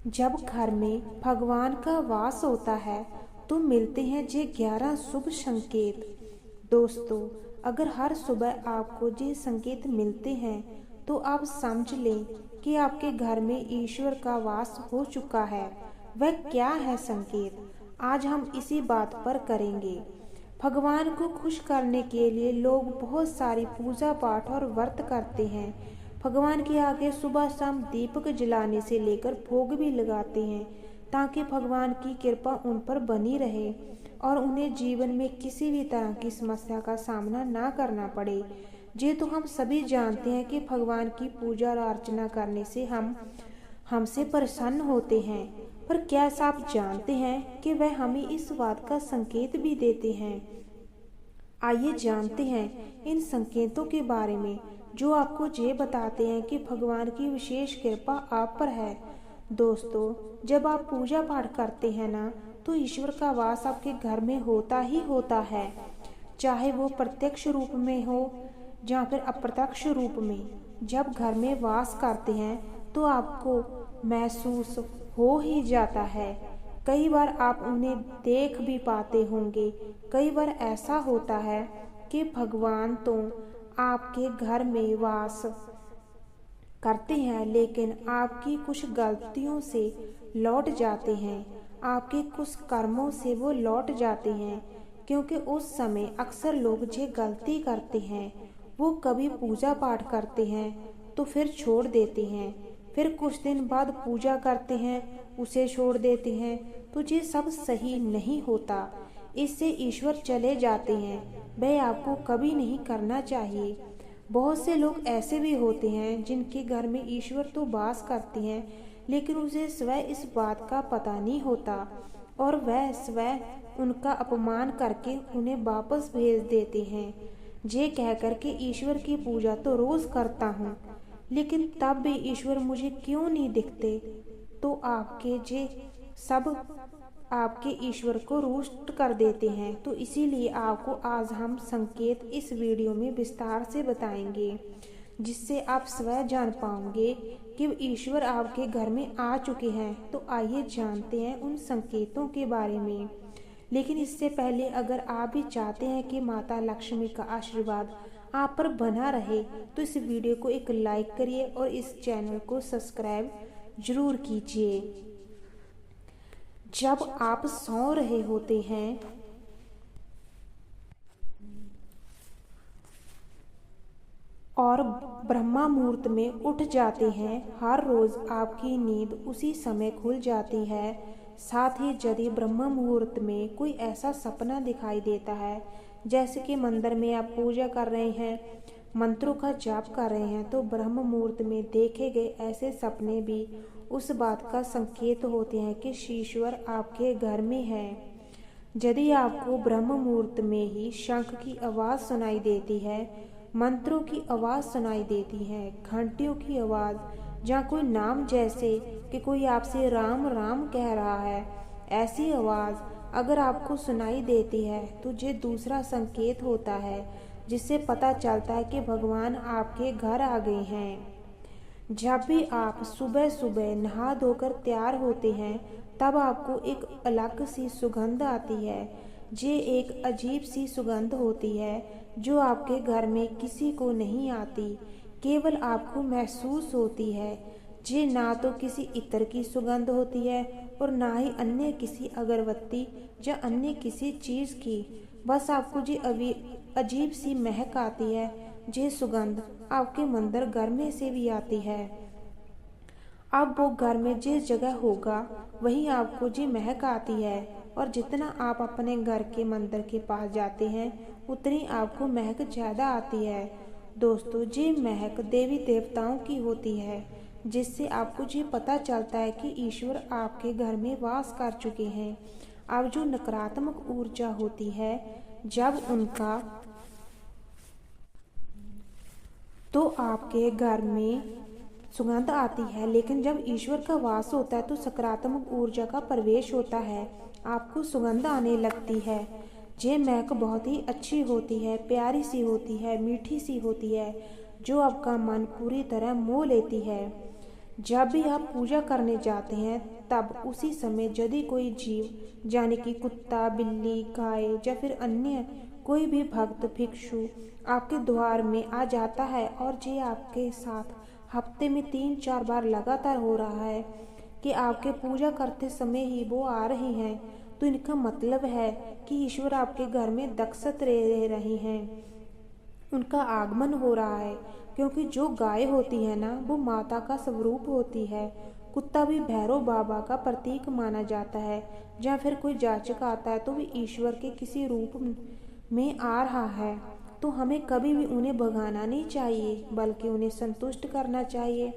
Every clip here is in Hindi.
जब घर में भगवान का वास होता है तो मिलते हैं जे 11 शुभ संकेत। दोस्तों, अगर हर सुबह आपको ये संकेत मिलते हैं तो आप समझ लें कि आपके घर में ईश्वर का वास हो चुका है। वह क्या है संकेत? आज हम इसी बात पर करेंगे। भगवान को खुश करने के लिए लोग बहुत सारी पूजा पाठ और व्रत करते हैं। भगवान के आगे सुबह शाम दीपक जलाने से लेकर भोग भी लगाते हैं ताकि भगवान की कृपा उन पर बनी रहे और उन्हें जीवन में किसी भी तरह की समस्या का सामना ना करना पड़े। ये तो हम सभी जानते हैं कि भगवान की पूजा और अर्चना करने से हमसे प्रसन्न होते हैं, पर क्या आप जानते हैं कि वह हमें इस बात का संकेत भी देते हैं? आइए जानते हैं इन संकेतों के बारे में जो आपको ये बताते हैं कि भगवान की विशेष कृपा आप पर है। दोस्तों, जब आप पूजा पाठ करते हैं ना, तो ईश्वर का वास आपके घर में होता ही होता है, चाहे वो प्रत्यक्ष रूप में हो या फिर अप्रत्यक्ष रूप में। जब घर में वास करते हैं तो आपको महसूस हो ही जाता है। कई बार आप उन्हें देख भी पाते होंगे। कई बार ऐसा होता है कि भगवान तो आपके घर में वास करते हैं, लेकिन आपकी कुछ गलतियों से लौट जाते हैं, आपके कुछ कर्मों से वो लौट जाते हैं। क्योंकि उस समय अक्सर लोग जो गलती करते हैं वो कभी पूजा पाठ करते हैं तो फिर छोड़ देते हैं, फिर कुछ दिन बाद पूजा करते हैं उसे छोड़ देते हैं, तो ये सब सही नहीं होता। इससे ईश्वर चले जाते हैं। वह आपको कभी नहीं करना चाहिए। बहुत से लोग ऐसे भी होते हैं जिनके घर में ईश्वर तो वास करते हैं, लेकिन उसे स्वयं इस बात का पता नहीं होता और वह स्वयं उनका अपमान करके उन्हें वापस भेज देते हैं, ये कहकर के ईश्वर की पूजा तो रोज करता हूँ, लेकिन तब भी ईश्वर मुझे क्यों नहीं दिखते। तो आपके जे सब आपके ईश्वर को रुष्ट कर देते हैं। तो इसीलिए आपको आज हम संकेत इस वीडियो में विस्तार से बताएंगे, जिससे आप स्वयं जान पाओगे कि ईश्वर आपके घर में आ चुके हैं। तो आइए जानते हैं उन संकेतों के बारे में। लेकिन इससे पहले अगर आप भी चाहते हैं कि माता लक्ष्मी का आशीर्वाद आप पर बना रहे तो इस वीडियो को एक लाइक करिए और इस चैनल को सब्सक्राइब जरूर कीजिए। जब आप सो रहे होते हैं और ब्रह्मा मुहूर्त में उठ जाते हैं, हर रोज आपकी नींद उसी समय खुल जाती है। साथ ही यदि ब्रह्म मुहूर्त में कोई ऐसा सपना दिखाई देता है, जैसे कि मंदिर में आप पूजा कर रहे हैं, मंत्रों का जाप कर रहे हैं, तो ब्रह्म मुहूर्त में देखे गए ऐसे सपने भी उस बात का संकेत होते हैं कि ईश्वर आपके घर में है। यदि आपको ब्रह्म मुहूर्त में ही शंख की आवाज़ सुनाई देती है, मंत्रों की आवाज़ सुनाई देती है, घंटियों की आवाज़, या कोई नाम जैसे कि कोई आपसे राम राम कह रहा है, ऐसी आवाज़ अगर आपको सुनाई देती है तो ये दूसरा संकेत होता है, जिससे पता चलता है कि भगवान आपके घर आ गए हैं। जब भी आप सुबह सुबह नहा धोकर तैयार होते हैं तब आपको एक अलग सी सुगंध आती है। ये एक अजीब सी सुगंध होती है जो आपके घर में किसी को नहीं आती, केवल आपको महसूस होती है। ये ना तो किसी इत्र की सुगंध होती है और ना ही अन्य किसी अगरबत्ती या अन्य किसी चीज़ की, बस आपको ये अजीब सी महक आती है। ये सुगंध आपके मंदिर घर में से भी आती है। अब वो घर में जिस जगह होगा वहीं आपको ये महक आती है, और जितना आप अपने घर के मंदिर के पास जाते हैं उतनी आपको महक ज़्यादा आती है। दोस्तों, ये महक देवी देवताओं की होती है, जिससे आपको ये पता चलता है कि ईश्वर आपके घर में वास कर चुके हैं। अब जो नकारात्मक ऊर्जा होती है, जब उनका तो आपके घर में सुगंध आती है, लेकिन जब ईश्वर का वास होता है तो सकारात्मक ऊर्जा का प्रवेश होता है, आपको सुगंध आने लगती है। ये महक बहुत ही अच्छी होती है, प्यारी सी होती है, मीठी सी होती है, जो आपका मन पूरी तरह मोह लेती है। जब भी आप पूजा करने जाते हैं तब उसी समय यदि कोई जीव यानी कि कुत्ता, बिल्ली, गाय या फिर अन्य कोई भी भक्त भिक्षु आपके द्वार में आ जाता है और ये आपके साथ हफ्ते में 3-4 बार लगातार हो रहा है कि आपके पूजा करते समय ही वो आ रहे हैं, तो इनका मतलब है कि ईश्वर आपके घर में दक्षत रह रहे हैं, उनका आगमन हो रहा है। क्योंकि जो गाय होती है ना, वो माता का स्वरूप होती है। कुत्ता भी भैरव बाबा का प्रतीक माना जाता है। या फिर कोई जाचक आता है तो भी ईश्वर के किसी रूप में आ रहा है, तो हमें कभी भी उन्हें भगाना नहीं चाहिए, बल्कि उन्हें संतुष्ट करना चाहिए,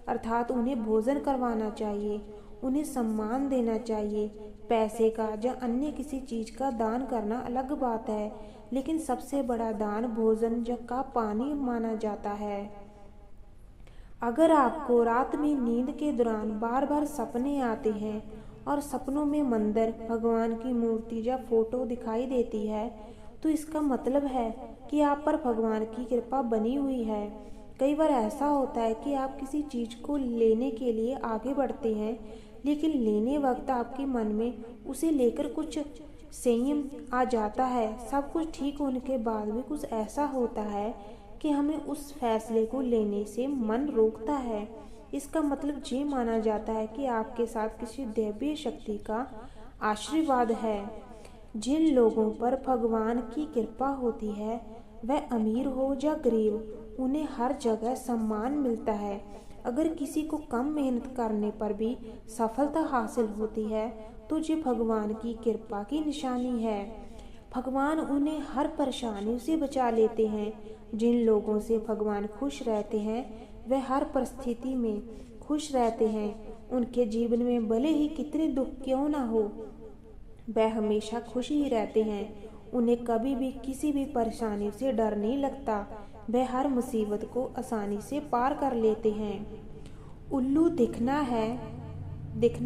अर्थात उन्हें भोजन करवाना चाहिए, उन्हें सम्मान देना चाहिए। पैसे का या अन्य किसी चीज का दान करना अलग बात है, लेकिन सबसे बड़ा दान भोजन का पानी माना जाता है। अगर आपको रात में नींद के दौरान बार बार सपने आते हैं और सपनों में मंदिर, भगवान की मूर्ति या फोटो दिखाई देती है, तो इसका मतलब है कि आप पर भगवान की कृपा बनी हुई है। कई बार ऐसा होता है कि आप किसी चीज को लेने के लिए आगे बढ़ते हैं, लेकिन लेने वक्त आपके मन में उसे लेकर कुछ संयम आ जाता है। सब कुछ ठीक होने के बाद भी कुछ ऐसा होता है कि हमें उस फैसले को लेने से मन रोकता है। इसका मतलब ये माना जाता है कि आपके साथ किसी दैवीय शक्ति का आशीर्वाद है। जिन लोगों पर भगवान की कृपा होती है, वह अमीर हो या गरीब, उन्हें हर जगह सम्मान मिलता है। अगर किसी को कम मेहनत करने पर भी सफलता हासिल होती है, तो ये भगवान की कृपा की निशानी है। भगवान उन्हें हर परेशानी से बचा लेते हैं। जिन लोगों से भगवान खुश रहते हैं, वह हर परिस्थिति में खुश रहते हैं। उनके जीवन में भले ही कितने दुख क्यों ना हो, वह हमेशा खुश ही रहते हैं। उन्हें कभी भी किसी भी परेशानी से डर नहीं लगता। वह हर मुसीबत को आसानी से पार कर लेते हैं। उल्लू दिखना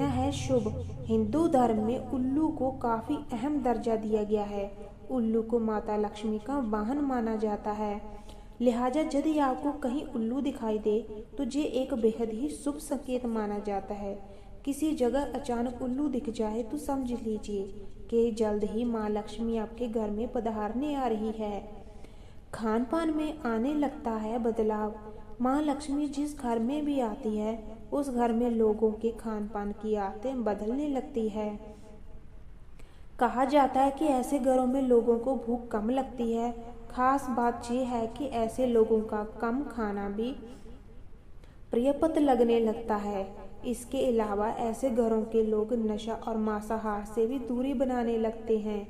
है शुभ। हिंदू धर्म में उल्लू को काफी अहम दर्जा दिया गया है। उल्लू को माता लक्ष्मी का वाहन माना जाता है। लिहाजा यदि आपको कहीं उल्लू दिखाई दे तो ये एक बेहद ही शुभ संकेत माना जाता है। किसी जगह अचानक उल्लू दिख जाए तो समझ लीजिए कि जल्द ही माँ लक्ष्मी आपके घर में पधारने आ रही है। खान पान में आने लगता है बदलाव। माँ लक्ष्मी जिस घर में भी आती है, उस घर में लोगों के खान पान की आदतें बदलने लगती है। कहा जाता है कि ऐसे घरों में लोगों को भूख कम लगती है। खास बात यह है कि ऐसे लोगों का कम खाना भी प्रियपत लगने लगता है। इसके अलावा ऐसे घरों के लोग नशा और मांसाहार से भी दूरी बनाने लगते हैं।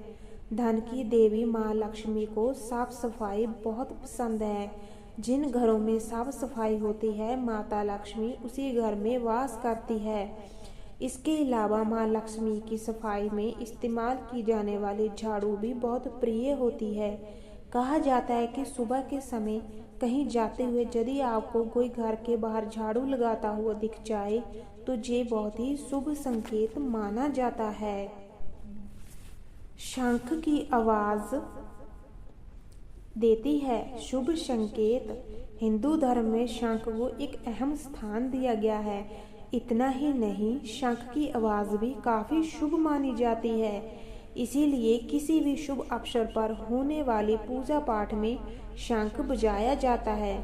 धन की देवी माँ लक्ष्मी को साफ सफाई बहुत पसंद है। जिन घरों में साफ सफाई होती है, माता लक्ष्मी उसी घर में वास करती है। इसके अलावा माँ लक्ष्मी की सफाई में इस्तेमाल की जाने वाली झाड़ू भी बहुत प्रिय होती है। कहा जाता है कि सुबह के समय कहीं जाते हुए यदि आपको कोई घर के बाहर झाड़ू लगाता हुआ दिख जाए, तो ये बहुत ही शुभ संकेत माना जाता है। शंख की आवाज देती है शुभ संकेत। हिंदू धर्म में शंख को एक अहम स्थान दिया गया है। इतना ही नहीं, शंख की आवाज भी काफी शुभ मानी जाती है। इसीलिए किसी भी शुभ अवसर पर होने वाली पूजा पाठ में शंख बजाया जाता है।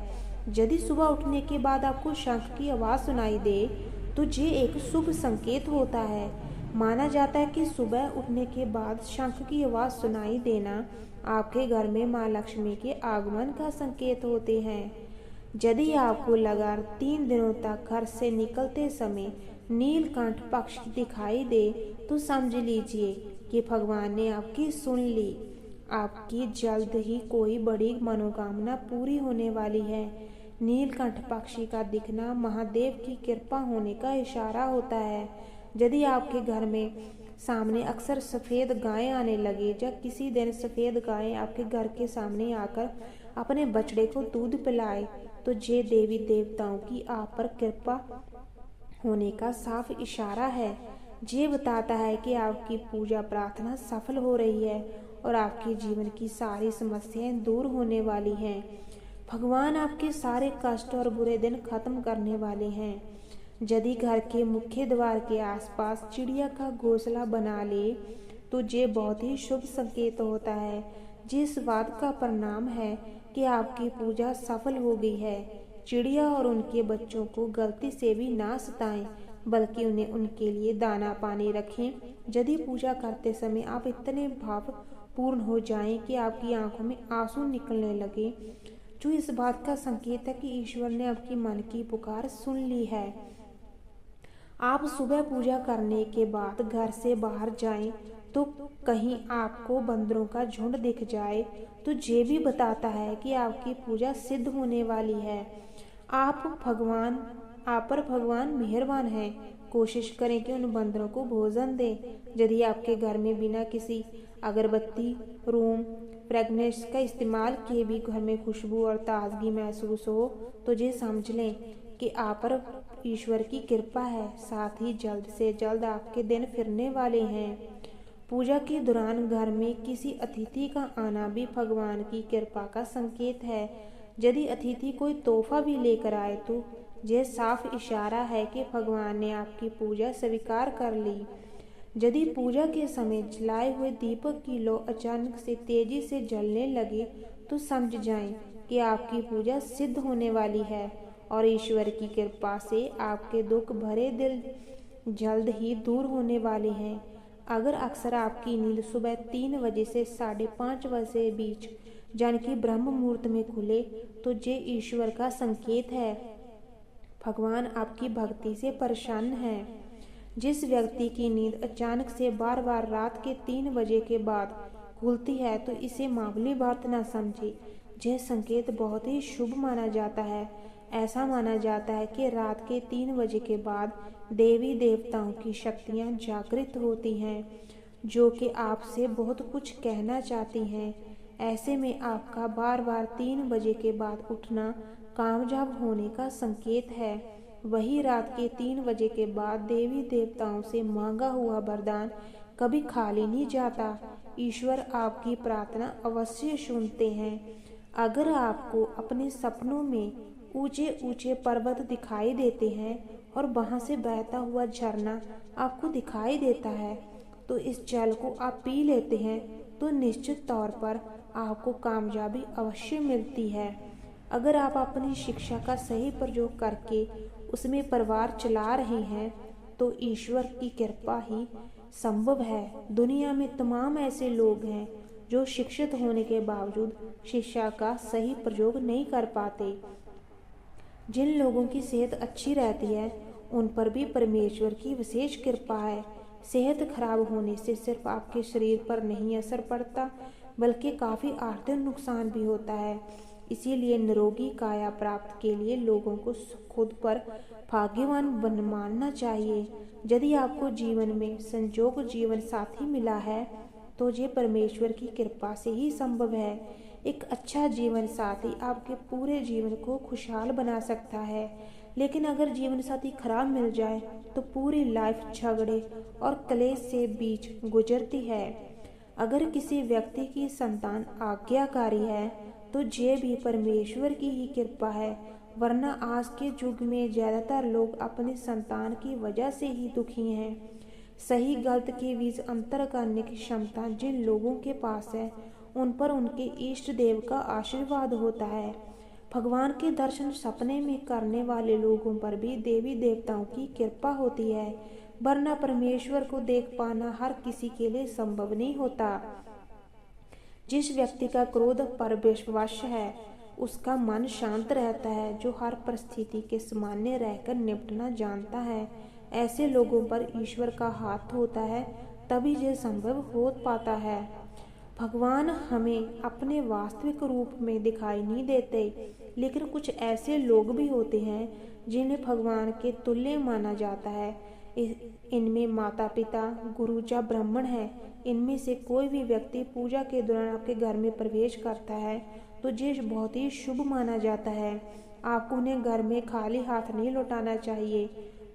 यदि सुबह उठने के बाद आपको शंख की आवाज सुनाई दे तो ये एक शुभ संकेत होता है। माना जाता है कि सुबह उठने के बाद शंख की आवाज सुनाई देना आपके घर में माँ लक्ष्मी के आगमन का संकेत होते हैं। यदि आपको लगातार 3 दिनों तक घर से निकलते समय नीलकंठ पक्षी दिखाई दे तो समझ लीजिए कि भगवान ने आपकी सुन ली। आपकी जल्द ही कोई बड़ी मनोकामना पूरी होने वाली है। नीलकंठ पक्षी का दिखना महादेव की कृपा होने का इशारा होता है। यदि आपके घर में सामने अक्सर सफ़ेद गायें आने लगे या किसी दिन सफ़ेद गायें आपके घर के सामने आकर अपने बछड़े को दूध पिलाए, तो ये देवी देवताओं की आप पर कृपा होने का साफ इशारा है। ये बताता है कि आपकी पूजा प्रार्थना सफल हो रही है और आपके जीवन की सारी समस्याएं दूर होने वाली हैं। भगवान आपके सारे कष्ट और बुरे दिन खत्म करने वाले हैं। यदि घर के मुख्य द्वार के आसपास चिड़िया का घोंसला बना ले तो ये बहुत ही शुभ संकेत होता है। जिस बात का परिणाम है कि आपकी पूजा सफल हो गई है। चिड़िया और उनके बच्चों को गलती से भी ना सताएं, बल्कि उन्हें उनके लिए दाना पानी रखें। यदि पूजा करते समय आप इतने भावपूर्ण हो जाएं कि आपकी आंखों में आंसू निकलने लगे, जो इस बात का संकेत है कि ईश्वर ने आपकी मन की पुकार सुन ली है। आप सुबह पूजा करने के बाद घर से बाहर जाएं तो कहीं आपको बंदरों का झुंड दिख जाए तो ये भी बताता है कि आपकी पूजा सिद्ध होने वाली है। आप पर भगवान मेहरबान हैं। कोशिश करें कि उन बंदरों को भोजन दें। यदि आपके घर में बिना किसी अगरबत्ती, रूम फ्रेगनेंस का इस्तेमाल किए भी घर में खुशबू और ताजगी महसूस हो तो ये समझ लें कि आप पर ईश्वर की कृपा है। साथ ही जल्द से जल्द आपके दिन फिरने वाले हैं। पूजा के दौरान घर में किसी अतिथि का आना भी भगवान की कृपा का संकेत है। यदि अतिथि कोई तोहफा भी लेकर आए तो यह साफ इशारा है कि भगवान ने आपकी पूजा स्वीकार कर ली। यदि पूजा के समय जलाए हुए दीपक की लौ अचानक से तेजी से जलने लगे तो समझ जाएं कि आपकी पूजा सिद्ध होने वाली है और ईश्वर की कृपा से आपके दुख भरे दिल जल्द ही दूर होने वाले हैं। अगर अक्सर आपकी नींद सुबह 3 बजे से 5:30 बजे के बीच यानी कि ब्रह्म मुहूर्त में खुले तो ये ईश्वर का संकेत है। भगवान आपकी भक्ति से प्रसन्न है। जिस व्यक्ति की नींद अचानक से बार बार रात के 3 बजे के बाद खुलती है तो इसे मामूली बात न समझे। यह संकेत बहुत ही शुभ माना जाता है। ऐसा माना जाता है कि रात के 3 बजे के बाद देवी देवताओं की शक्तियां जागृत होती हैं, जो कि आपसे बहुत कुछ कहना चाहती हैं। ऐसे में आपका बार बार 3 बजे के बाद उठना कामयाब होने का संकेत है। वही रात के 3 बजे के बाद देवी देवताओं से मांगा हुआ वरदान कभी खाली नहीं जाता। ईश्वर आपकी प्रार्थना अवश्य सुनते हैं। अगर आपको अपने सपनों में ऊंचे ऊंचे पर्वत दिखाई देते हैं और वहां से बहता हुआ झरना आपको दिखाई देता है तो इस जल को आप पी लेते हैं तो निश्चित तौर पर आपको कामयाबी अवश्य मिलती है। अगर आप अपनी शिक्षा का सही प्रयोग करके उसमें परिवार चला रहे हैं तो ईश्वर की कृपा ही संभव है। दुनिया में तमाम ऐसे लोग हैं जो शिक्षित होने के बावजूद शिक्षा का सही प्रयोग नहीं कर पाते। जिन लोगों की सेहत अच्छी रहती है उन पर भी परमेश्वर की विशेष कृपा है। सेहत खराब होने से सिर्फ आपके शरीर पर नहीं असर पड़ता बल्कि काफ़ी आर्थिक नुकसान भी होता है। इसीलिए निरोगी काया प्राप्त के लिए लोगों को खुद पर भाग्यवान मानना चाहिए। यदि आपको जीवन में संजोग जीवन साथी मिला है तो ये परमेश्वर की कृपा से ही संभव है। एक अच्छा जीवन साथी आपके पूरे जीवन को खुशहाल बना सकता है, लेकिन अगर जीवन साथी खराब मिल जाए तो पूरी लाइफ झगड़े और क्लेश से बीच गुजरती है। अगर किसी व्यक्ति की संतान आज्ञाकारी है तो ये भी परमेश्वर की ही कृपा है, वरना आज के युग में ज़्यादातर लोग अपनी संतान की वजह से ही दुखी हैं। सही गलत के बीच अंतर करने की क्षमता जिन लोगों के पास है उन पर उनके इष्ट देव का आशीर्वाद होता है। भगवान के दर्शन सपने में करने वाले लोगों पर भी देवी देवताओं की कृपा होती है, वरना परमेश्वर को देख पाना हर किसी के लिए संभव नहीं होता। जिस व्यक्ति का क्रोध पर विश्वास है उसका मन शांत रहता है, जो हर परिस्थिति के सामान्य रहकर निपटना जानता है। ऐसे लोगों पर ईश्वर का हाथ होता है, तभी यह संभव हो पाता है। भगवान हमें अपने वास्तविक रूप में दिखाई नहीं देते, लेकिन कुछ ऐसे लोग भी होते हैं जिन्हें भगवान के तुल्य माना जाता है। इनमें माता पिता, गुरु या ब्राह्मण है। इनमें से कोई भी व्यक्ति पूजा के दौरान आपके घर में प्रवेश करता है तो ये बहुत ही शुभ माना जाता है। आपको उन्हें घर में खाली हाथ नहीं लौटाना चाहिए।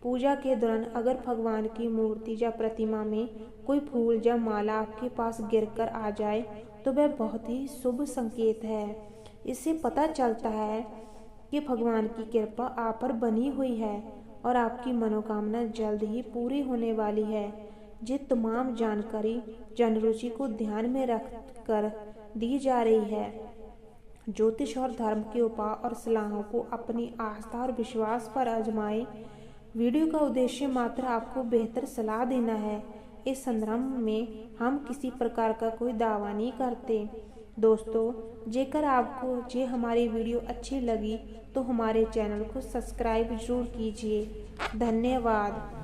पूजा के दौरान अगर भगवान की मूर्ति या प्रतिमा में कोई फूल या माला आपके पास गिरकर आ जाए तो वह बहुत ही शुभ संकेत है। इससे पता चलता है कि भगवान की कृपा आप पर बनी हुई है। और आपकी मनोकामना जल्द ही पूरी होने वाली है। ये तमाम जानकारी जन रुचि को ध्यान में रख कर दी जा रही है। ज्योतिष और धर्म के उपाय और सलाहों को अपनी आस्था और विश्वास पर आजमाएं। वीडियो का उद्देश्य मात्र आपको बेहतर सलाह देना है। इस संदर्भ में हम किसी प्रकार का कोई दावा नहीं करते। दोस्तों, जेकर आपको ये हमारी वीडियो अच्छी लगी तो हमारे चैनल को सब्सक्राइब जरूर कीजिए। धन्यवाद।